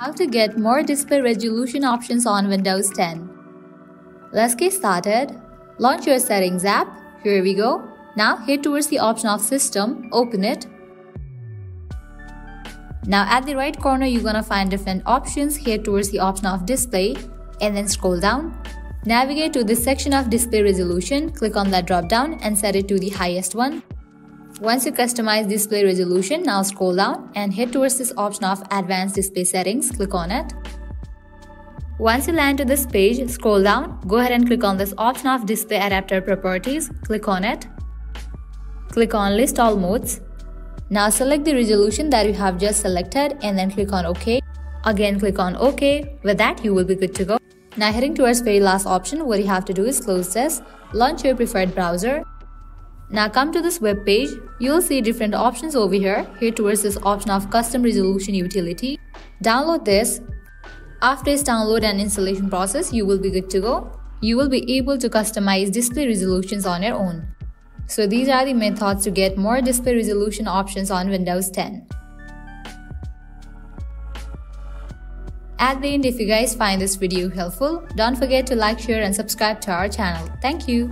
How to get more display resolution options on Windows 10. Let's get started. Launch your Settings app. Here we go. Now head towards the option of System, open it. Now at the right corner you're gonna find different options. Head towards the option of Display and then scroll down. Navigate to this section of Display Resolution, click on that drop down and set it to the highest one. Once you customize display resolution, now scroll down and head towards this option of Advanced Display Settings, click on it. Once you land to this page, scroll down, go ahead and click on this option of Display Adapter Properties, click on it. Click on List All Modes. Now select the resolution that you have just selected and then click on OK. Again click on OK, with that you will be good to go. Now heading towards very last option, what you have to do is close this, launch your preferred browser. Now come to this web page, you will see different options over here. Head towards this option of Custom Resolution Utility. Download this. After its download and installation process, you will be good to go. You will be able to customize display resolutions on your own. So these are the methods to get more display resolution options on Windows 10. At the end, if you guys find this video helpful, don't forget to like, share and subscribe to our channel. Thank you.